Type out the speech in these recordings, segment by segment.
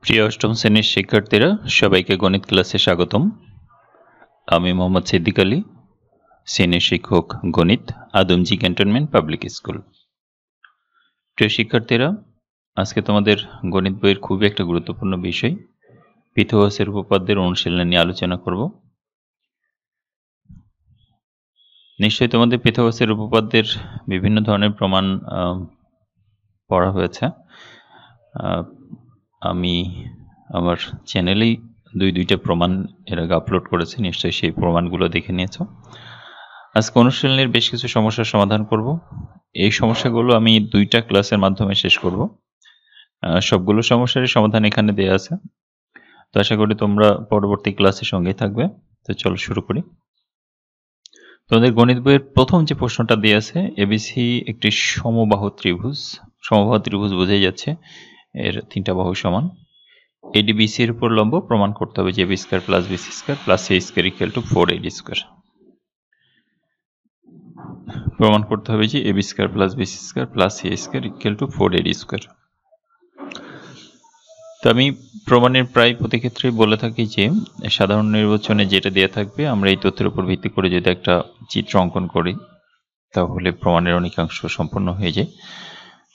প্রিয় অষ্টম শ্রেণীর শিক্ষার্থীরা সবাইকে গণিত ক্লাসে স্বাগতম। আমি মোহাম্মদ সিদ্দিক আলী, শ্রেণীর শিক্ষক গণিত, আদমজি ক্যান্টনমেন্ট পাবলিক স্কুল। প্রিয় শিক্ষার্থীরা, আজকে তোমাদের গণিত বইয়ের খুবই একটা গুরুত্বপূর্ণ বিষয় পিথাগোরাসের উপপাদ্যের অনুশীলন নিয়ে আলোচনা করব। নিশ্চয়ই তোমাদের পিথাগোরাসের উপপাদ্যের বিভিন্ন ধরনের প্রমাণ পড়া হয়েছে। আমি আমার চ্যানেলেই দুইটা প্রমাণ এর আগে আপলোড করেছি, নিশ্চয়ই সেই প্রমাণগুলো দেখে নিয়েছো। আজকে অনুশীলনের বেশ কিছু সমস্যার সমাধান করব। এই সমস্যাগুলো আমি দুইটা ক্লাসের মাধ্যমে শেষ করব। সবগুলো সমস্যারই সমাধান এখানে দেয়া আছে, তো আশা করি তোমরা পরবর্তী ক্লাসের সঙ্গে থাকবে। তো চলো শুরু করি। তোমাদের গণিত বইয়ের প্রথম যে প্রশ্নটা দেয়া আছে, এবিসি একটি সমবাহু ত্রিভুজ। সমবাহু ত্রিভুজ বোঝাই যাচ্ছে এর তিনটা বাহু সমান। এডি বিসি এর উপর লম্ব, প্রমাণ করতে হবে যে AB square plus BC square plus A square equal to 4AD square. প্রমাণ করতে হবে যে AB square plus BC square plus A square equal to 4AD square. তো আমি প্রমাণের প্রায় প্রতি ক্ষেত্রেই বলে থাকি যে সাধারণ নির্বাচনে যেটা দেয়া থাকবে, আমরা এই তথ্যের উপর ভিত্তি করে যদি একটা চিত্র অঙ্কন করি তাহলে প্রমাণের অনেকাংশ সম্পন্ন হয়ে যায়।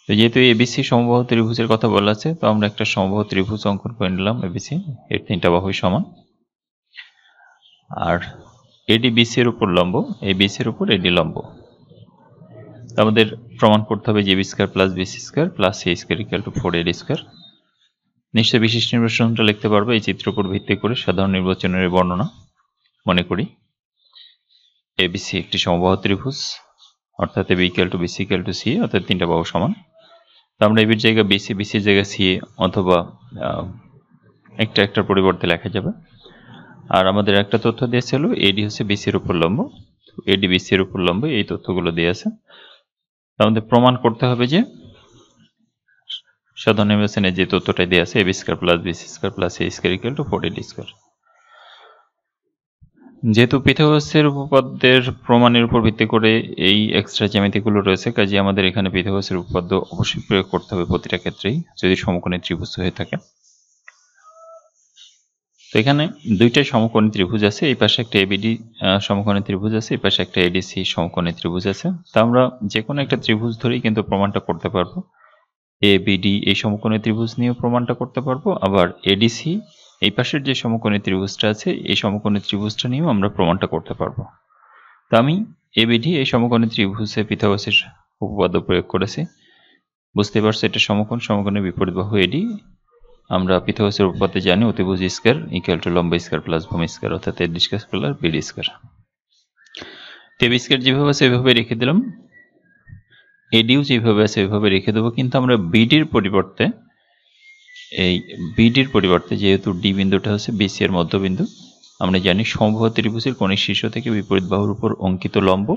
তো যেহেতু এবিসি সমবাহু ত্রিভুজের কথা বলা আছে, তো আমরা একটা সমবাহু ত্রিভুজ অঙ্কন করে নিলাম। এবিসি এর তিনটা বাহুই সমান, আর এডি বিসি এর উপর লম্ব, এই বিসি এর উপর এডি লম্ব। আমাদের প্রমাণ করতে হবে যে AB square plus BC square plus A square equal to 4AD square. নিশ্চয়ই বিশেষ নির্বাচনটা লিখতে পারবো এই চিত্রের উপর ভিত্তি করে। সাধারণ নির্বাচনের বর্ণনা মনে করি, এবিসি একটি সমবাহু ত্রিভুজ, অর্থাৎ AB equal to BC equal to C, অর্থাৎ তিনটা বাহু সমান। তো আমরা এবির জায়গা বিসি, বিসির জায়গা সি, অথবা একটার পরিবর্তে লেখা যাবে। আর আমাদের একটা তথ্য দিয়েছিল এডি হচ্ছে বিসির উপর লম্ব, এডি বিসির উপর লম্ব, এই তথ্যগুলো দিয়ে আছে। আমাদের প্রমাণ করতে হবে যে সাধারণ নির্বাচনে যে তথ্যটা দিয়ে আছে AB square plus BC square plus A square equal to 4AD square. যেহেতু পিথাগোরাসের উপপাদ্যের প্রমাণের উপর ভিত্তি করে এই এক্সট্রা জ্যামিতিগুলো রয়েছে, কাজে আমাদের এখানে পিথাগোরাসের উপপাদ্য অবশ্যই প্রয়োগ করতে হবে প্রতিটা ক্ষেত্রেই, যদি সমকোণী ত্রিভুজ হয়ে থাকে। তো এখানে দুইটাই সমকোণী ত্রিভুজ আছে, এই পাশে একটা এবিডি সমকোণী ত্রিভুজ আছে, এই পাশে একটা এডিসি সমকোণী ত্রিভুজ আছে। তা আমরা যে কোনো একটা ত্রিভুজ ধরেই কিন্তু প্রমাণটা করতে পারবো। এবিডি এই সমকোণী ত্রিভুজ নিয়েও প্রমাণটা করতে পারবো, আবার এডিসি এই পাশের যে সমকোণী ত্রিভুজটা আছে এই সমকোণী ত্রিভুজটা নিয়েও আমরা প্রমাণটা করতে পারবো। তো আমি এবিডি এই সমকোণী ত্রিভুজে পিথাগোরাসের উপপাদ্য প্রয়োগ করেছি। বুঝতে পারছো এটা সমকোণ, সমকোণের বিপরীত বাহু এডি। আমরা পিথাগোরাসের উপপাদ্যে জানি অতিভুজ স্কয়ার ইকুয়াল টু লম্ব স্কয়ার প্লাস ভূমি স্কয়ার, অর্থাৎ AD square plus BD square. তো এবি স্কয়ার যেভাবে আছে এভাবে রেখে দিলাম, এডিও যেভাবে আছে এভাবে রেখে দেবো, কিন্তু আমরা বিডির পরিবর্তে যেহেতু ডি বিন্দুটা হচ্ছে বিসি এর মধ্যবিন্দু, আমরা জানি সমবাহু ত্রিভুজের কোণের শীর্ষ থেকে বিপরীত বাহুর উপর অঙ্কিত লম্ব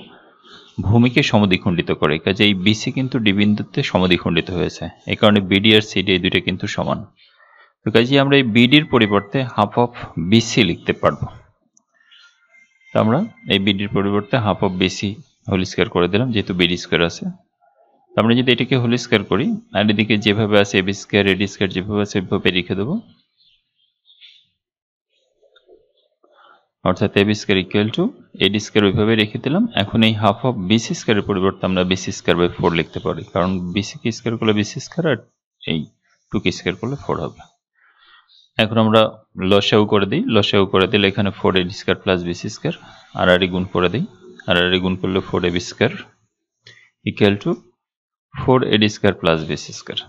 ভূমিকে সমদ্বিখণ্ডিত করে, কাজে এই বিসি কিন্তু ডি বিন্দুতে সমদ্বিখণ্ডিত হয়েছে, এই কারণে বিডি আর সিডি এই দুইটা কিন্তু সমান। তো কাজে আমরা এই বিডির পরিবর্তে হাফ অফ বিসি লিখতে পারবো। তো আমরা এই বিডির পরিবর্তে half of BC whole square করে দিলাম, যেহেতু বিডি স্কয়ার আছে। আমরা যদি এটাকে হোল স্কয়ার করি, আর এদিকে যেভাবে আছে এবি স্কয়ার এডি স্কয়ার যেভাবে আছে এভাবে রেখে দেবো, অর্থাৎ AB square equal to AD square ওইভাবে রেখে দিলাম। এখন এই হাফ অফ বিসি স্কয়ারের পরিবর্তে আমরা বিসি স্কয়ার বাই 4 লিখতে পারি, কারণ বিসি কে স্কয়ার করলে বিসি স্কয়ার আর এই 2 কে স্কয়ার করলে 4 হবে। এখন আমরা লসাগু করে দিই, লসাগু করে দিলে এখানে 4AD square plus BC square, আর গুণ করে দিই, আর গুণ করলে 4AB square equal to 4AD square plus BC square.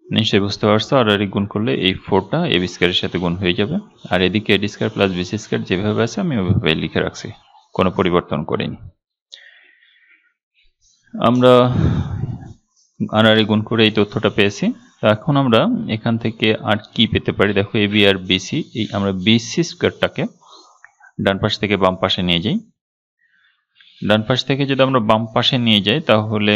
নিশ্চয়ই বুঝতে পারছো, আর গুণ করলে এই 4টা এবি স্কয়ারের সাথে গুণ হয়ে যাবে, আর এদিকে এডি স্কয়ার প্লাস বিসি স্কয়ার যেভাবে আছে আমি ওইভাবে লিখে রাখছি, কোনো পরিবর্তন করিনি। আমরা আর গুণ করে এই তথ্যটা পেয়েছি। তো এখন আমরা এখান থেকে আর কি পেতে পারি, দেখো এবি আর বিসি, এই আমরা বিসি স্কয়ারটাকে ডান পাশ থেকে বাম পাশে নিয়ে যাই। ডান পাশ থেকে যদি আমরা বাম পাশে নিয়ে যাই তাহলে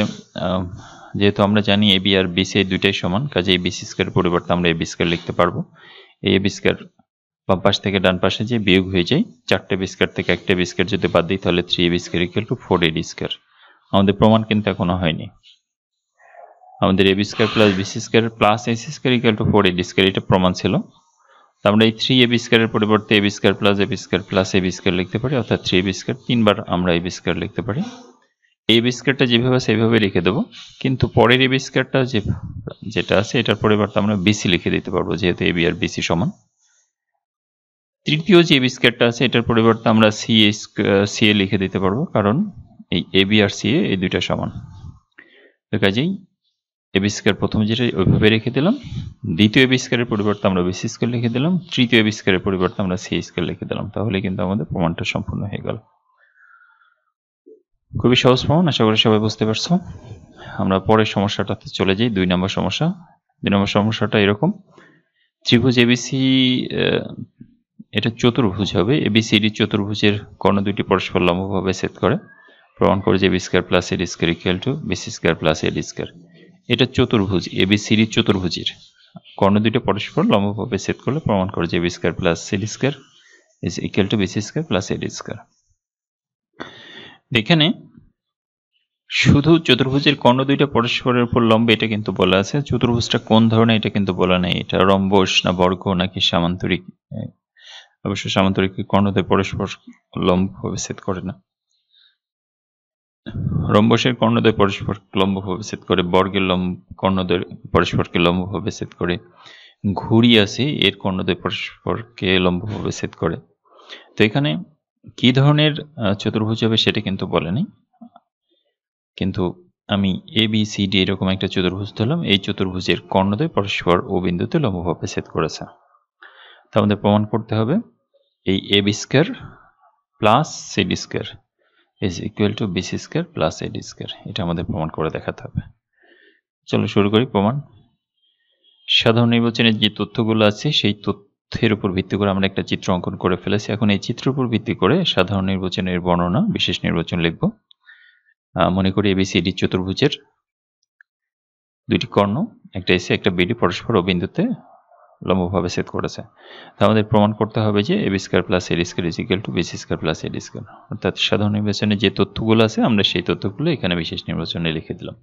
যেহেতু আমরা জানি এবি আর বিসি এই দুইটাই সমান, কাজে এই বিসি স্কয়ারের পরিবর্তে আমরা এবি স্কয়ার লিখতে পারবো। এই এবি স্কয়ার বাম পাশ থেকে ডান পাশে যে বিয়োগ হয়ে যায়, 4টে বি স্কয়ার থেকে একটা বি স্কয়ার যদি বাদ দিই তাহলে 3AB square equal to 4AD square. আমাদের প্রমাণ কিন্তু এখনো হয়নি। আমাদের AB square plus BC square plus AC square equal to 4 AD square, এটা প্রমাণ ছিল। তো আমরা এই 3 এবি স্কয়ারের পরিবর্তে AB square plus AB square plus AB square লিখতে পারি, অর্থাৎ 3 এবি স্কয়ার, তিনবার আমরা এবি স্কয়ার লিখতে পারি। এবি স্কয়ারটা যেভাবে সেভাবে লিখে দেবো, কিন্তু পরের এবি স্কয়ারটা যেটা আছে এটার পরিবর্তে আমরা বিসি লিখে দিতে পারবো, যেহেতু এবি আর বিসি সমান। তৃতীয় যে এবি স্কয়ারটা আছে এটার পরিবর্তে আমরা সি এ লিখে দিতে পারবো, কারণ এই এবি আর সি এ এই দুইটা সমান। তো কাজেই এবি স্কয়ার প্রথম যেটা ওইভাবে রেখে দিলাম, দ্বিতীয় এবি স্কয়ারের পরিবর্তে আমরা বিসি স্কয়ার লিখে দিলাম, তৃতীয় এবি স্কয়ারের পরিবর্তে আমরা সি স্কয়ার লিখে দিলাম, তাহলে কিন্তু আমাদের প্রমাণটা সম্পূর্ণ হয়ে গেল। খুবই সহজ প্রমাণ, আশা করি সবাই বুঝতে পারছো। আমরা পরের সমস্যাটাতে চলে যাই, 2 নম্বর সমস্যা। 2 নম্বর সমস্যাটা এরকম, ত্রিভুজ এবিসি, এটা চতুর্ভুজ হবে। এবিসিডি চতুর্ভুজের কর্ণ দুইটি পরস্পর লম্বভাবে ছেদ করে। প্রমাণ করে যে B square plus AD square equal to BC square plus AD square. এটা চতুর্ভুজ, এবিসিডি চতুর্ভুজের কর্ণ দুইটি পরস্পর লম্বভাবে ছেদ করলে প্রমাণ করে যে B square plus CD square is equal to BC square plus AD square. এখানে শুধু চতুর্ভুজের কর্ণ দুইটা পরস্পরের উপর লম্ব এটা কিন্তু বলা আছে, চতুর্ভুজটা কোন ধরনের এটা কিন্তু বলা নেই, এটা রম্বস না বর্গ নাকি সামান্তরিক। অবশ্য সামান্তরিক কর্ণদ্বয় পরস্পর লম্বভাবে ছেদ করে না, রম্বসের কর্ণদ্বয় পরস্পর লম্বভাবে ছেদ করে, বর্গের কর্ণদ্বয় পরস্পরকে লম্বভাবে ছেদ করে, ঘুড়ি আছে এর কর্ণদ্বয় পরস্পরকে লম্বভাবে ছেদ করে। তো এখানে কি ধরনের চতুর্ভুজ হবে সেটা কিন্তু বলেনি, কিন্তু আমি এ বি সি ডি এরকম একটা চতুর্ভুজ ধরলাম, এই চতুর্ভুজের কর্ণদ্বয় পরস্পর ও বিন্দুতে লম্বভাবে ছেদ করেছে। তা আমাদের প্রমাণ করতে হবে এই A B square plus CD square is equal to BC square plus AD square, এটা আমাদের প্রমাণ করে দেখাতে হবে। চলো শুরু করি প্রমাণ। সাধারণ নির্বাচনের যে তথ্যগুলো আছে সেই তথ্যের উপর ভিত্তি করে আমরা একটা চিত্র অঙ্কন করে ফেলেছি। এখন এই চিত্রের উপর ভিত্তি করে সাধারণ নির্বাচনের বর্ণনা, বিশেষ নির্বাচন লিখব। মনে করি এবিসিডি চতুর্ভুজের দুইটি কর্ণ, একটা এসি একটা বিডি পরস্পর ও বিন্দুতে লম্বভাবে ছেদ করেছে। তা আমাদের প্রমাণ করতে হবে যে AB square plus AD square is equal to BC square plus AD square, অর্থাৎ সাধারণ নির্বাচনে যে তথ্যগুলো আছে আমরা সেই তথ্যগুলো এখানে বিশেষ নির্বাচনে লিখে দিলাম।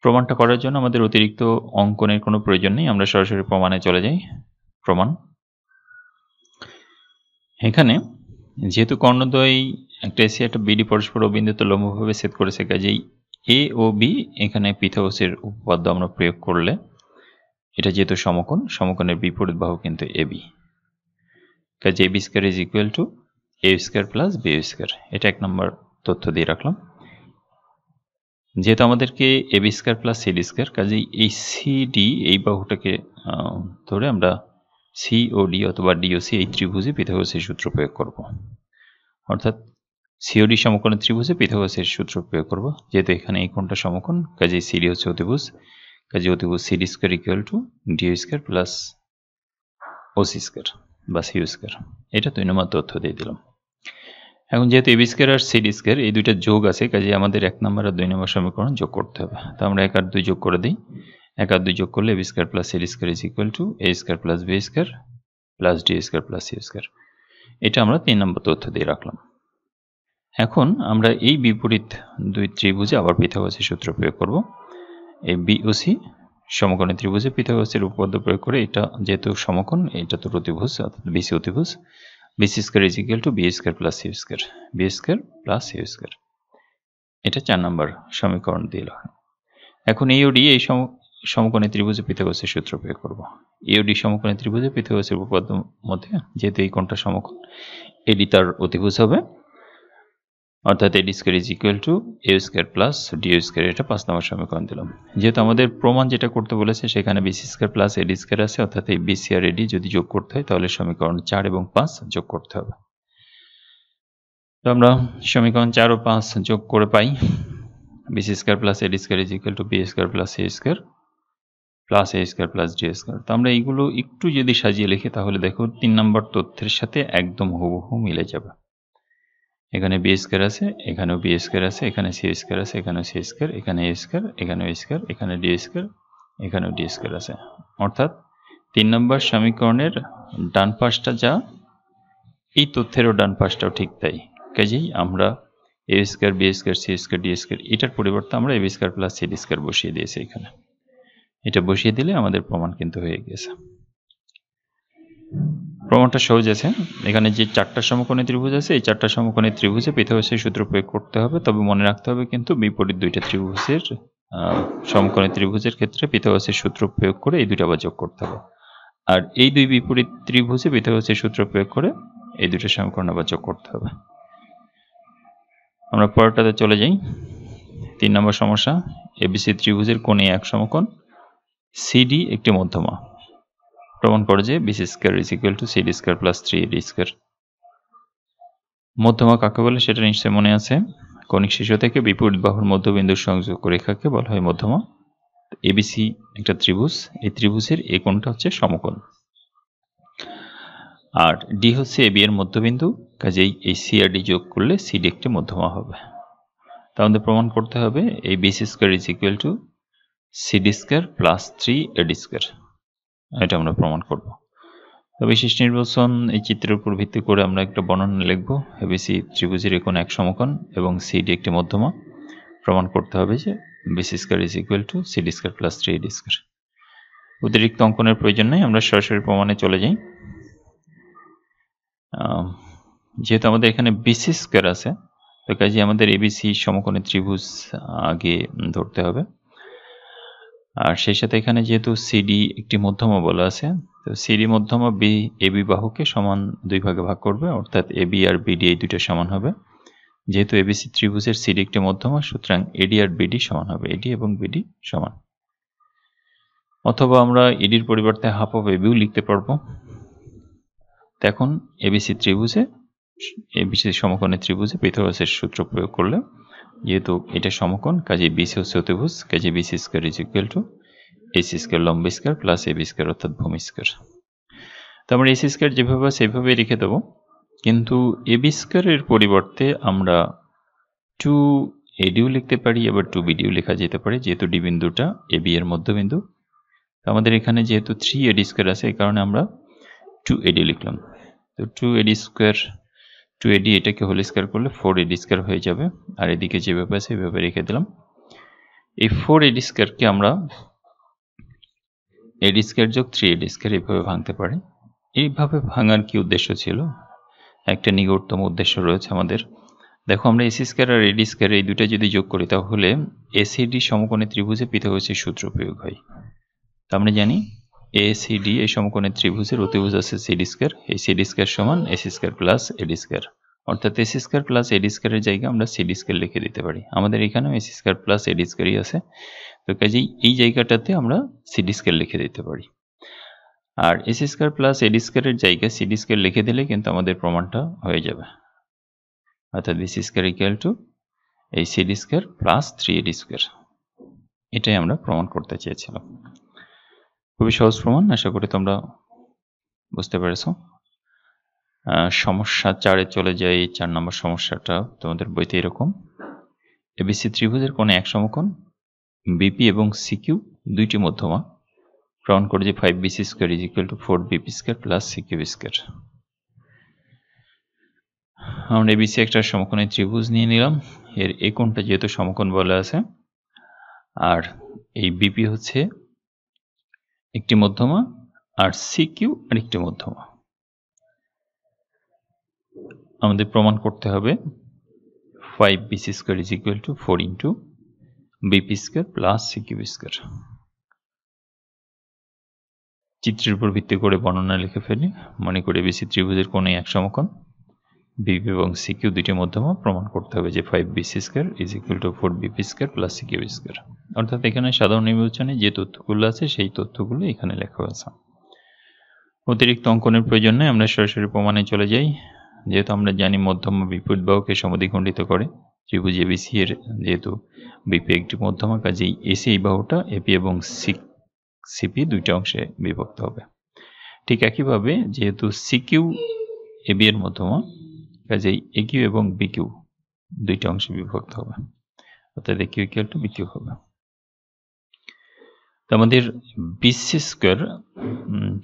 প্রমাণটা করার জন্য আমাদের অতিরিক্ত অঙ্কনের কোনো প্রয়োজন নেই, আমরা সরাসরি প্রমাণে চলে যাই। প্রমাণ, এখানে যেহেতু কর্ণদ্বয় একটা এসি একটা বিডি পরস্পর ও বিন্দুতে লম্বভাবে ছেদ করেছে, কাজেই এ ও বি এখানে পিথাগোরাসের উপপাদ্য আমরা প্রয়োগ করলে এটা যেহেতু সমকোণ, সমকোণের বিপরীত বাহু কিন্তু এবি, কাজে AB square is equal to A square plus B square, এটা 1 নম্বর তথ্য দিয়ে রাখলাম। যেহেতু আমাদেরকে AB square plus CD square, কাজেই এই সিডি এই বাহুটাকে ধরে আমরা সিওডি অথবা ডিওসি এই ত্রিভুজে পিথাগোরাসের সূত্র প্রয়োগ করব, অর্থাৎ সিওডি সমকোণের ত্রিভুজে পিথাগোরাসের সূত্র প্রয়োগ করব। যেহেতু এখানে এই কোণটা সমকোণ, কাজেই সিডি হচ্ছে অতিভুজ, কাজে অতিভুজ CD square equal to DO square plus OC square বা সিও স্কয়ার, এটা 2 নম্বর তথ্য দিয়ে দিলাম। এখন যেহেতু এবি স্কয়ার আর সিডি স্কয়ার এই দুইটা যোগ আছে, কাজে আমাদের 1 নম্বর আর 2 নম্বর সমীকরণ যোগ করতে হবে। তো আমরা 1 আর 2 যোগ করে দিই। 1 আর 2 যোগ করলে AB square plus CD square is equal to A square plus B square plus D square plus C square, এটা আমরা 3 নম্বর তথ্য দিয়ে রাখলাম। এখন আমরা এই বিপরীত দুই ত্রিভুজে আবার পিথাগোরাসের সূত্র প্রয়োগ করব। এই বিওসি সমকোণী ত্রিভুজে পিথাগোরাসের উপপাদ্য প্রয়োগ করে, এটা যেহেতু সমকোণ এটা তো অতিভুজ অর্থাৎ বিসি অতিভুজ, BC square is equal to B square plus C square, B square plus C square, এটা 4 নম্বর সমীকরণ দিল। এখন এওডি এই সমকোণী ত্রিভুজে পিথাগোরাসের সূত্র প্রয়োগ করব। এওডি সমকোণী ত্রিভুজে পিথাগোরাসের উপপাদ্য মধ্যে যেহেতু এই কোণটা সমকোণ, এডি তার অতিভুজ হবে, অর্থাৎ AD square is equal to A square plus DO square, এটা 5 নম্বর সমীকরণ দিলাম। যেহেতু আমাদের প্রমাণ যেটা করতে বলেছে সেখানে BC square plus AD square আছে, অর্থাৎ এই বিসি আর এডি যদি যোগ করতে হয় তাহলে সমীকরণ 4 এবং 5 যোগ করতে হবে। তো আমরা সমীকরণ 4 ও 5 যোগ করে পাই BC square plus AD square is equal to B square plus C square plus A square plus D square. তো আমরা এইগুলো একটু যদি সাজিয়ে লিখি তাহলে দেখো 3 নম্বর তথ্যের সাথে একদম হুবহু মিলে যাবে। এখানে বি স্কয়ার আছে, এখানেও বি স্কয়ার আছে, এখানে সি স্কয়ার আছে, এখানেও সি স্কয়ার, এখানে এ স্কয়ার, এখানেও এ স্কয়ার, এখানে ডি স্কয়ার, এখানেও ডি স্কয়ার আছে, অর্থাৎ 3 নম্বর সমীকরণের ডান পাশটা যা এই তথ্যেরও ডান পাশটাও ঠিক তাই। কাজেই আমরা A square B square C square D square, এটার পরিবর্তে আমরা A B square plus C D square বসিয়ে দিয়েছি এখানে। এটা বসিয়ে দিলে আমাদের প্রমাণ কিন্তু হয়ে গেছে। প্রমাণটা সহজ আছে। এখানে যে 4টা সমকোণী ত্রিভুজ আছে, এই 4টা সমকোণী ত্রিভুজে পিথাগোরাসের সূত্র প্রয়োগ করতে হবে। তবে মনে রাখতে হবে কিন্তু বিপরীত দুইটা ত্রিভুজের সমকোণী ত্রিভুজের ক্ষেত্রে পিথাগোরাসের সূত্র প্রয়োগ করে এই দুইটা আবার যোগ করতে হবে। আর এই দুই বিপরীত ত্রিভুজে পিথাগোরাসের সূত্র প্রয়োগ করে এই দুইটা সমীকরণ আবার যোগ করতে হবে। আমরা পরেরটাতে চলে যাই। 3 নম্বর সমস্যা, এবিসি ত্রিভুজের কোণে এক সমকোণ, সিডি একটি মধ্যমা। প্রমাণ করে যে BC square is equal to CD square plus 3এডি স্কয়ার। মধ্যমা কাকে বলে সেটা নিশ্চয় মনে আছে। কৌণিক শীর্ষ থেকে বিপরীত বাহুর মধ্যবিন্দুর সংযোগ রেখাকে বলা হয় মধ্যমা। এবিসি একটা ত্রিভুজ, এই ত্রিভুজের এই কোণটা হচ্ছে সমকোণ। আর ডি হচ্ছে এবি এর মধ্যবিন্দু, কাজেই এই সি আর ডি যোগ করলে সিডি একটি মধ্যমা হবে। তা আমাদের প্রমাণ করতে হবে এই BC square is equal to CD square plus 3এডি স্কয়ার। এটা আমরা প্রমাণ করব। বিশেষ নির্বাচন এই চিত্রের উপর ভিত্তি করে আমরা একটা বর্ণনা লিখব। এবিসি ত্রিভুজের কোণ এক সমকোণ এবং সিডি একটি মধ্যমা। প্রমাণ করতে হবে যে BC square is equal to CD square plus 3এডি স্কয়ার। অতিরিক্ত অঙ্কনের প্রয়োজন নেই, আমরা সরাসরি প্রমাণে চলে যাই। যেহেতু আমাদের এখানে বিসি স্কয়ার আছে, তো কাজে আমাদের এবিসি সমকোণী ত্রিভুজ আগে ধরতে হবে। আর সেই সাথে এখানে যেহেতু সিডি একটি মধ্যমা বলা আছে, তো সিডি মধ্যমা বি এবি বাহুকে সমান দুই ভাগে ভাগ করবে, অর্থাৎ এবি আর বিডি এই দুটো সমান হবে। যেহেতু এবিসি ত্রিভুজের সিডি একটি মধ্যমা, সুতরাং এডি আর বিডি সমান হবে, এডি এবং বিডি সমান। অথবা আমরা এডির পরিবর্তে হাফ অফ এবিও লিখতে পারবো। এখন এবিসি ত্রিভুজে, এবিসি সমকোণী ত্রিভুজে পিথাগোরাসের সূত্র প্রয়োগ করলে, যেহেতু এটা সমকোণ, কাজে বিসি হচ্ছে অতিভুজ, কাজে BC square is equal to AC square লম্ব স্কয়ার প্লাস এবি স্কয়ার অর্থাৎ ভূমি স্কয়ার। তো আমরা এসি স্কয়ার যেভাবে সেভাবে রেখে দেবো, কিন্তু এবি স্কয়ারের পরিবর্তে আমরা 2এডিও লিখতে পারি, আবার 2বিডিও লেখা যেতে পারে, যেহেতু ডি বিন্দুটা এবি এর মধ্যবিন্দু। আমাদের এখানে যেহেতু 3এডি স্কয়ার আছে, এই কারণে আমরা 2এডি লিখলাম। তো 2এডি স্কয়ার, 2এডি এটাকে হোল স্কয়ার করলে 4এডি স্কয়ার হয়ে যাবে। আর এদিকে যেভাবে আছে এভাবে রেখে দিলাম। এই 4এডি স্কয়ারকে আমরা এডি স্কয়ার যোগ 3এডি স্কয়ার এইভাবে ভাঙতে পারি। এইভাবে ভাঙার কি উদ্দেশ্য ছিল? একটা নিকটতম উদ্দেশ্য রয়েছে আমাদের। দেখো, আমরা এসি স্কয়ার আর এডি স্কয়ার এই দুটো যদি যোগ করি, তাহলে এসিডি সমকোণী ত্রিভুজে পিথাগোরাসের সূত্র প্রয়োগ হয়। তা আমরা জানি এসিডি এই সমকোণী ত্রিভুজের অতিভুজ আছে সিডি স্কয়ার, এই সিডি স্কয়ার সমান AC square plus AD square, অর্থাৎ এসি স্কয়ার প্লাস এডি স্কয়ারের জায়গায় আমরা সিডি স্কয়ার লিখে দিতে পারি। আমাদের এখানেও এসি স্কয়ার প্লাস এডি স্কয়ারই আছে, তো কাজেই এই জায়গাটাতে আমরা সিডি স্কয়ার লিখে দিতে পারি। আর এসি স্কয়ার প্লাস এডি স্কয়ারের জায়গায় সিডি স্কয়ার লিখে দিলে কিন্তু আমাদের প্রমাণটা হয়ে যাবে, অর্থাৎ বিসি স্কয়ার ইকুয়াল টু এই সিডি স্কয়ার প্লাস 3এডি স্কয়ার। এটাই আমরা প্রমাণ করতে চেয়েছিলাম। খুবই সহজ প্রমাণ, আশা করি তোমরা বুঝতে পেরেছো। সমস্যা 4-এ চলে যাই। 4 নম্বর সমস্যাটা তোমাদের বইতে এরকম, এবিসি ত্রিভুজের কোণে এক সমকোণ, বিপি এবং সিকিউ দুইটি মধ্যমা। প্রমাণ করে যে five BC square is equal to 4বিপি স্কয়ার প্লাস সিকিউ স্কয়ার। আমরা এবিসি একটা সমকোণী ত্রিভুজ নিয়ে নিলাম। এর এই কোণটা যেহেতু সমকোণ বলা আছে, আর এই বিপি হচ্ছে একটি মধ্যমা, আর সিকিউ আরেকটি মধ্যমা। আমাদের প্রমাণ করতে হবে five BC square is equal to 4 into BP square plus CQ square. চিত্রের উপর ভিত্তি করে বর্ণনা লিখে ফেলি। মনে করে এবিসি ত্রিভুজের কোণে এক সমকোণ, বিপি এবং সিকিউ দুইটি মধ্যমা। প্রমাণ করতে হবে যে five BC square is equal to 4বিপি স্কয়ার প্লাস সিকিউ স্কয়ার। অর্থাৎ এখানে সাধারণ নির্বাচনে যে তথ্যগুলো আছে সেই তথ্যগুলো এখানে লেখা আছে। অতিরিক্ত অঙ্কনের প্রয়োজন নেই, আমরা সরাসরি প্রমাণে চলে যাই। যেহেতু আমরা জানি মধ্যমা বিপরীত বাহুকে সমদ্বিখণ্ডিত করে, ত্রিভুজ এবিসি এর যেহেতু বিপি একটি মধ্যমা, কাজেই এসি এই বাহুটা এপি এবং সিপি দুইটা অংশে বিভক্ত হবে। ঠিক একইভাবে যেহেতু সিকিউ এবি এর মধ্যমা, কাজেই একিউ এবং বিকিউ দুইটা অংশে বিভক্ত হবে, অর্থাৎ একিউ ইকুয়াল টু বিকিউ হবে। তো আমাদের বিসি স্কয়ার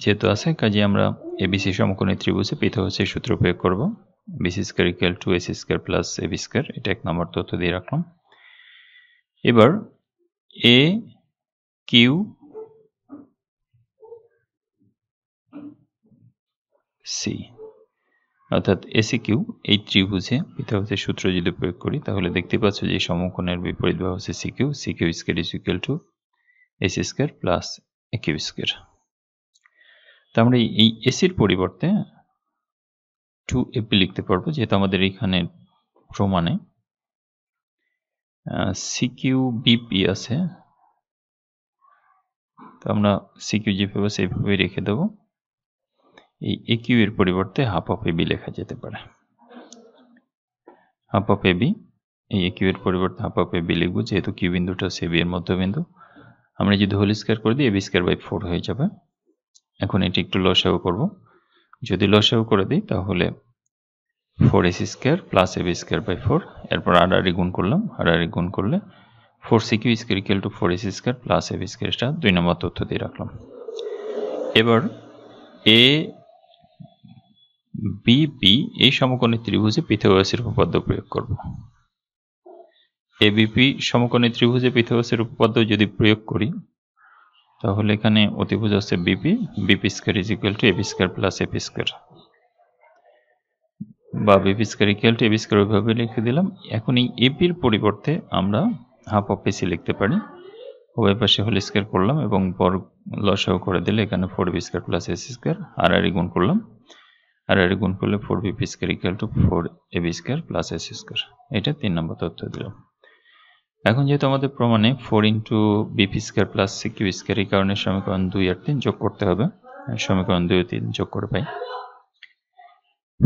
যেহেতু আছে, কাজে আমরা এবিসি সমকোণী ত্রিভুজে পিথাগোরাসের সূত্র প্রয়োগ করব। BC square equal to AC square plus AB square, এটা 1 নম্বর তথ্য দিয়ে রাখলাম। এবার এ কিউ সি অর্থাৎ এসি কিউ এই ত্রিভুজে পিথাগোরাসের সূত্র যদি প্রয়োগ করি তাহলে দেখতে পাচ্ছ যে সমকোণের বিপরীত বাহু হচ্ছে CQ, CQ square is equal to AC square plus A Q square. তো আমরা এই এসির পরিবর্তে 2ab লিখতে পারবো, যেহেতু আমাদের এখানে প্রমাণে সিকিউ বিপি আছে, তো আমরা সিকিউ যেভাবে সেইভাবে রেখে দেবো। এই এ কিউ এর পরিবর্তে হাফ অফ এবি লেখা যেতে পারে। হাফ অফ এবি, এই এ কিউ এর পরিবর্তে হাফ অফ এবি লিখবো, যেহেতু কিউ বিন্দুটা হচ্ছে এবি এর মধ্যবিন্দু। আমরা যদি হোল স্কয়ার করে দিই এবি স্কয়ার বাই 4 হয়ে যাবে। এখন এটি একটু লসাগু করব। যদি লসাগু করে দিই তাহলে 4ac square plus AB square by 4, এরপর আড়াআড়ি গুণ করলাম, আড়াআড়ি গুণ করলে 4cq square equal to 4ac square plus AB square, এটা 2 নম্বর তথ্য দিয়ে রাখলাম। এবার এ বিপি এই সমকোণী ত্রিভুজে পিথাগোরাসের উপপাদ্য প্রয়োগ করব। এবিপি সমকোণী ত্রিভুজে পিথাগোরাসের উপপাদ্য যদি প্রয়োগ করি তাহলে এখানে অতিভুজ আছে BP, BP square is equal to AB square plus AP square, বা BP square equal to AB square ওইভাবে লিখে দিলাম। এখন এই এপির পরিবর্তে আমরা হাফ অফ এসি লিখতে পারি। উভয় পাশে হোল স্কয়ার করলাম এবং বর্গ লসাগু করে দিলে এখানে 4b square plus AC square, আড়াআড়ি গুণ করলাম, আড়াআড়ি গুণ করলে 4bp square equal two 4ab square plus AC square, এটা 3 নম্বর তথ্য দিলাম। এখন যেহেতু আমাদের প্রমাণে 4 into BP square plus CQ square, এই কারণে সমীকরণ 2 আর 3 যোগ করতে হবে। সমীকরণ 2 ও 3 যোগ করে পাই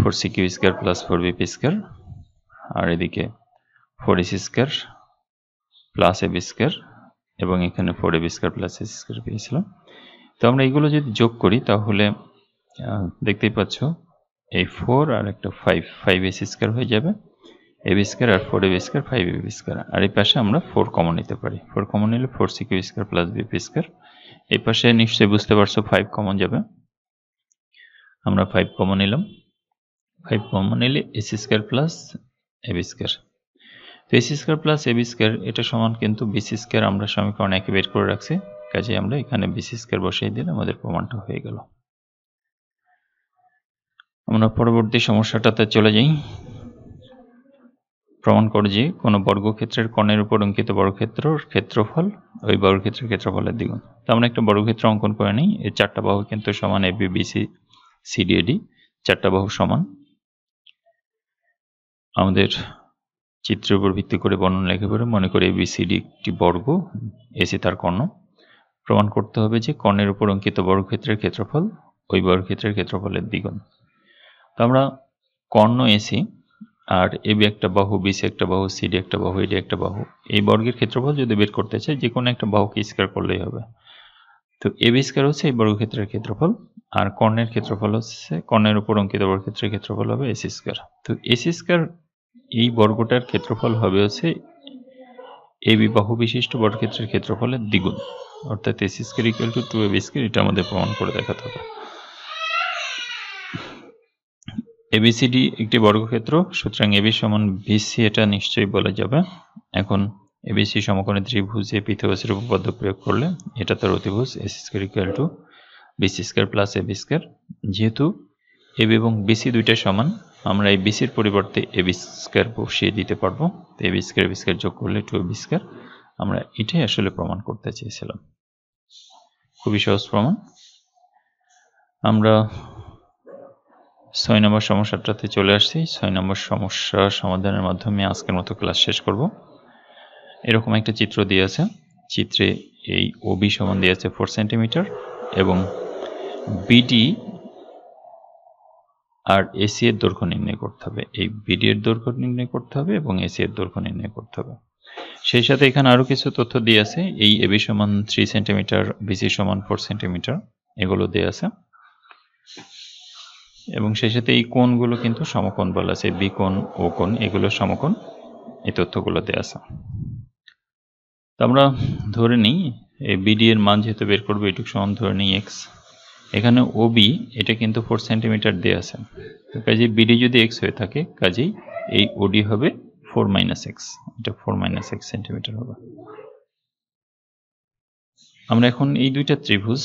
4cq square plus 4bp square, আর এদিকে 4ac square plus AB square, এবং এখানে 4ab square plus AC square পেয়েছিলাম। তো আমরা এগুলো যদি যোগ করি তাহলে দেখতেই পাচ্ছ এই 4 আর একটা 5ac স্কয়ার হয়ে যাবে, এবি স্কয়ার আর 4ab স্কয়ার 5ab স্কয়ার, আর এই পাশে আমরা 4 কমন নিতে পারি। 4 কমন নিলে 4cq square plus BP square, এই পাশে নিশ্চয়ই বুঝতে পারছো 5 কমন যাবে, আমরা 5 কমন নিলাম। 5 কমন নিলে AC square plus AB square, তো AC square plus AB square এটা সমান কিন্তু বিসি স্কয়ার, আমরা সমীকরণ একই বের করে রাখছি, কাজে আমরা এখানে বিসি স্কয়ার বসিয়ে দিলে আমাদের প্রমাণটা হয়ে গেল। আমরা পরবর্তী সমস্যাটাতে চলে যাই। প্রমাণ করো যে কোনো বর্গক্ষেত্রের কর্ণের উপর অঙ্কিত বর্গক্ষেত্রের ক্ষেত্রফল ওই বর্গক্ষেত্রের ক্ষেত্রফলের দ্বিগুণ। তো আমরা একটা বর্গক্ষেত্র অঙ্কন করে নিই। এর 4টা বাহু কিন্তু সমান, এবি বিসি সিডি এডি 4টা বাহু সমান। আমাদের চিত্রের উপর ভিত্তি করে বর্ণনা লেখা করে মনে করে এবিসিডি একটি বর্গ, এসি তার কর্ণ। প্রমাণ করতে হবে যে কর্ণের উপর অঙ্কিত বর্গক্ষেত্রের ক্ষেত্রফল ওই বর্গক্ষেত্রের ক্ষেত্রফলের দ্বিগুণ। তো আমরা কর্ণ এসি আর এবি একটা বাহু, বিসি একটা বাহু, সিডি একটা বাহু, এডি একটা বাহু, এই বর্গের ক্ষেত্রফল যদি বের করতে চাই যে কোনো একটা বাহুকে স্কয়ার করলেই হবে। তো এবি স্কয়ার হচ্ছে এই বর্গক্ষেত্রের ক্ষেত্রফল, আর কর্ণের ক্ষেত্রফল হচ্ছে কর্ণের উপর অঙ্কিত বর্গক্ষেত্রের ক্ষেত্রফল হবে এসি স্কয়ার। তো এসি স্কয়ার এই বর্গটার ক্ষেত্রফল হবে হচ্ছে এবি বাহু বিশিষ্ট বর্গক্ষেত্রের ক্ষেত্রফলের দ্বিগুণ, অর্থাৎ AC square equal two 2ab square, এটা আমাদের প্রমাণ করে দেখাতে হবে। এবিসিডি একটি বর্গক্ষেত্র, সুতরাং এবি সমান বিসি, এটা নিশ্চয়ই বলা যাবে। এখন এবিসি সমকোণী ত্রিভুজে পিথাগোরাসের উপপাদ্য প্রয়োগ করলে এটা তার অতিভুজ, AC square equal to BC square plus AB square. যেহেতু এবি এবং বিসি দুইটা সমান, আমরা এই বিসির পরিবর্তে এবি স্কয়ার বসিয়ে দিতে পারবো। তো এবি স্কয়ার যোগ করলে 2ab স্কয়ার, আমরা এটাই আসলে প্রমাণ করতে চেয়েছিলাম। খুবই সহজ প্রমাণ। আমরা 6 নম্বর সমস্যাটাতে চলে আসছি। 6 নম্বর সমস্যা সমাধানের মাধ্যমে আজকের মতো ক্লাস শেষ করব। এরকম একটা চিত্র দিয়ে আছে, চিত্রে এই ওবি সমান দিয়ে আছে 4 সেন্টিমিটার এবং বিডি আর এসি এর দৈর্ঘ্য নির্ণয় করতে হবে। এই বিডি এর দৈর্ঘ্য নির্ণয় করতে হবে এবং এসি এর দৈর্ঘ্য নির্ণয় করতে হবে। সেই সাথে এখানে আরো কিছু তথ্য দিয়ে আছে, এই এবি সমান 3 সেন্টিমিটার, বিসি সমান 4 সেন্টিমিটার, এগুলো দিয়ে আছে। এবং সেই সাথে এই কোণগুলো কিন্তু সমকোণ বলা আছে, বি কোণ, ও কোণ, এগুলো সমকোণ, এই তথ্যগুলো দেয়া আছে। তো আমরা ধরে নিই এই বিডি এর মান যেহেতু বের করবো, এটুকু সমান ধরে নিই এক্স, এখানে ওবি এটা কিন্তু 4 সেন্টিমিটার দেওয়া আছে, তো কাজে বিডি যদি এক্স হয়ে থাকে কাজেই এই ওডি হবে 4 মাইনাস এক্স, এটা 4 মাইনাস এক্স সেন্টিমিটার হবে। আমরা এখন এই দুইটা ত্রিভুজ,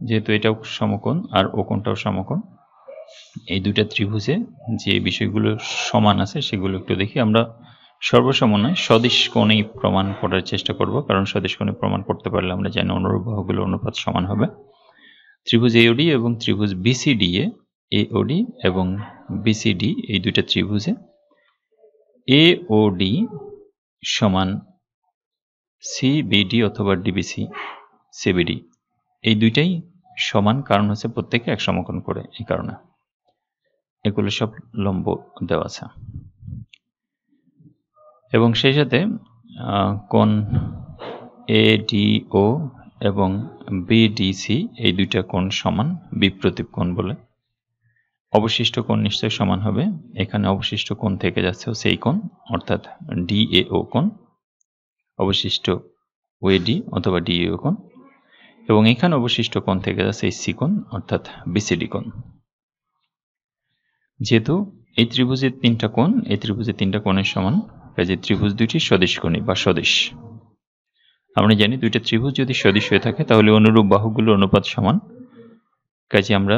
যেহেতু এটাও সমকোণ আর ও কোণটাও সমকোণ, এই দুইটা ত্রিভুজে যে বিষয়গুলো সমান আছে সেগুলো একটু দেখি। আমরা সর্বসম নয়, সদিশ কোণেই প্রমাণ করার চেষ্টা করব, কারণ সদিশ কোণে প্রমাণ করতে পারলে আমরা জানি অনুরূপ বাহুগুলোর অনুপাত সমান হবে। ত্রিভুজ এওডি এবং ত্রিভুজ বিসিডি এওডি এবং বিসিডি এই দুইটা ত্রিভুজে এওডি সমান সিবিডি অথবা ডিবিসি সিবিডি এই দুইটাই সমান, কারণ হচ্ছে প্রত্যেকে এক সমকোণ করে, এই কারণে এগুলো সব লম্ব দেওয়া আছে। এবং সেই সাথে কোণ এডিও এবং বিডিসি এই দুইটা কোণ সমান, বিপ্রতীপ কোণ বলে। অবশিষ্ট কোণ নিশ্চয়ই সমান হবে, এখানে অবশিষ্ট কোণ থেকে যাচ্ছে সেই কোণ অর্থাৎ ডিএও কোণ, অবশিষ্ট ওএডি অথবা ডিএও কোণ, এবং এখানে অবশিষ্ট কোণ থেকে যাচ্ছে এই সি কোণ অর্থাৎ বিসিডি কোণ। যেহেতু এই ত্রিভুজের তিনটা কোণ এই ত্রিভুজের তিনটা কোণের সমান, কাজে ত্রিভুজ দুইটি সদিশ কোণী বা সদিশ। আমরা জানি দুইটা ত্রিভুজ যদি সদিশ হয়ে থাকে তাহলে অনুরূপ বাহুগুলোর অনুপাত সমান, কাজে আমরা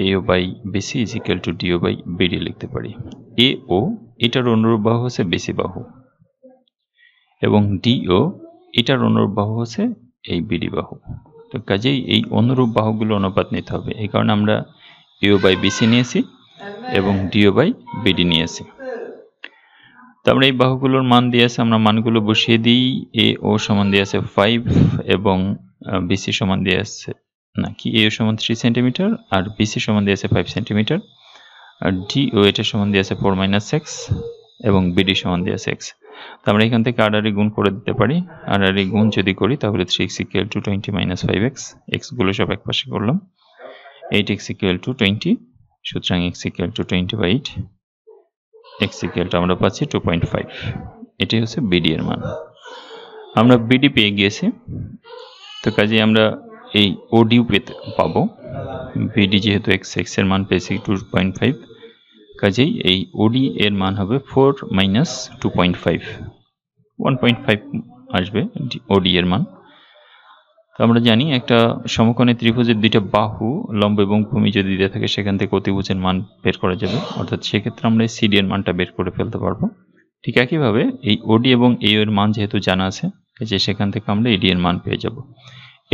AO by BC is equal to DO by BD লিখতে পারি। এও এটার অনুরূপ বাহু হচ্ছে বিসি বাহু, এবং ডিও এটার অনুরূপ বাহু হচ্ছে এই বিডি বাহু। তো কাজেই এই অনুরূপ বাহুগুলো অনুপাত নিতে হবে, এই কারণে আমরা এও বাই বিসি নিয়েছি এবং ডিও বাই বিডি নিয়েছি। তো আমরা এই বাহুগুলোর মান দিয়ে আছে, আমরা মানগুলো বসিয়ে দিই। এও সমান দিয়ে আছে 5 এবং বিসি সমান দিয়ে আছে নাকি এও সমান 3 সেন্টিমিটার আর বিসি সমান দিয়ে আছে 5 সেন্টিমিটার, আর ডিও এটা সমান দিয়ে আছে 4 মাইনাস এক্স এবং বিডি সমান দিয়ে আছে এক্স। তো আমরা এখান থেকে আড়াআড়ি গুণ করে দিতে পারি। আড়াআড়ি গুণ যদি করি তাহলে 3x equal to 20 minus 5x, x গুলো সব এক পাশে করলাম, 8x ইকুয়াল টু 20, সুতরাং x equal to 20/8, x equal to আমরা পাচ্ছি 2.5। এটাই হচ্ছে বিডি এর মান। আমরা বিডি পেয়ে গিয়েছি, তো কাজে আমরা এই ওডিও পাবো। বিডি যেহেতু x এর মান পেয়েছি 2.5, কাজেই এই ওডি এর মান হবে 4 মাইনাস 2.5, 1.5 আসবে ওডি এর মান। তো আমরা জানি একটা সমকোণী ত্রিভুজের দুইটা বাহু লম্ব এবং ভূমি যদি দিয়ে থাকে সেখান থেকে অতিভুজের মান বের করা যাবে, অর্থাৎ সেক্ষেত্রে আমরা এই সিডি এর মানটা বের করে ফেলতে পারবো। ঠিক একইভাবে এই ওডি এবং এও এর মান যেহেতু জানা আছে, যে সেখান থেকে আমরা এডি এর মান পেয়ে যাব।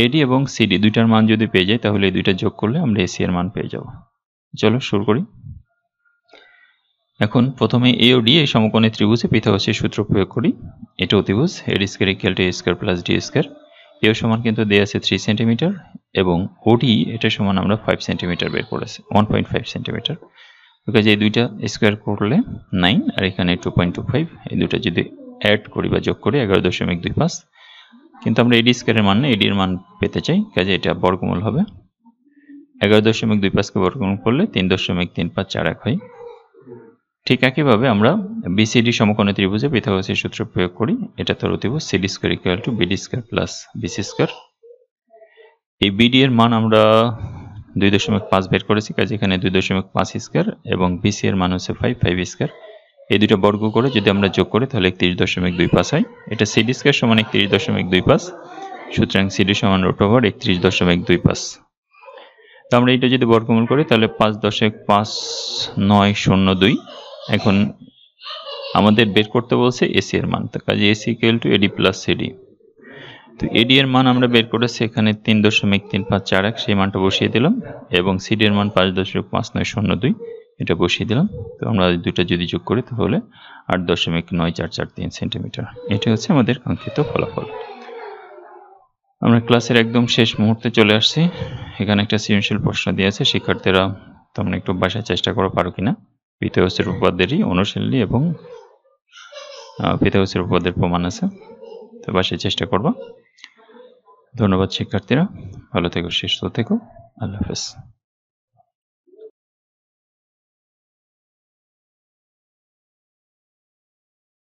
এডি এবং সিডি দুইটার মান যদি পেয়ে যাই তাহলে এই দুইটা যোগ করলে আমরা এসি এর মান পেয়ে যাব। চলো শুরু করি। এখন প্রথমে এওডি এই সমকোণী ত্রিভুজে পিথাগোরাসের সূত্র প্রয়োগ করি। এটা অতিভুজ AD square equal to A square plus D square. এও সমান কিন্তু দেয়া আছে 3 সেন্টিমিটার এবং ওডি এটা সমান আমরা 5 সেন্টিমিটার বের করেছি, 1.5 সেন্টিমিটার। কাজে এই দুইটা স্কয়ার করলে 9 আর এখানে 2.25, এই দুটো যদি অ্যাড করি বা যোগ করি 11.25, কিন্তু আমরা এডি স্কয়ারের মান না এডি এর মান পেতে চাই, কাজে এটা বর্গমূল হবে। 11.25 কে বর্গমূল করলে 3.3541 হয়। ঠিক একইভাবে আমরা বিসিডি সমকোণী ত্রিভুজে পিথাগোরাসের সূত্র প্রয়োগ করি। এটা তার অতিভুজ CD square equal to BD square plus BC square. এই বিডি এর মান আমরা 2.5 বের করেছি, কাজে এখানে 2.5 স্কয়ার এবং বিসি এর মান হচ্ছে 5 স্কয়ার। এই দুটো বর্গ করে যদি আমরা যোগ করি তাহলে 31.25 হয়। এটা সিডি স্কয়ার সমান 31.25, সুতরাং সিডি সমান √31.25। তো আমরা এটা যদি বর্গমূল করি তাহলে 5.5902। এখন আমাদের বের করতে বলছে এসি এর মান, তো কাজে AC equal to eddy plus CD. তো এডি এর মান আমরা বের করেছি এখানে 3.3541, সেই মানটা বসিয়ে দিলাম, এবং সিডি এর মান 5.5902 এটা বসিয়ে দিলাম। তো আমরা দুটো যদি যোগ করি তাহলে 8.9443 সেন্টিমিটার। এটা হচ্ছে আমাদের কাঙ্ক্ষিত ফলাফল। আমরা ক্লাসের একদম শেষ মুহূর্তে চলে আসছি। এখানে একটা সৃজনশীল প্রশ্ন দিয়ে আছে, শিক্ষার্থীরা তোমরা একটু বাসায় চেষ্টা করো পারো কিনা। পিথাগোরাসের উপপাদ্যেরই অনুশীলনী এবং পিথাগোরাসের উপপাদ্যের প্রমাণ আছে, তো বাসায় চেষ্টা করবা। ধন্যবাদ শিক্ষার্থীরা, ভালো থেকো, সুস্থ থেকো, আল্লাহ হাফেজ।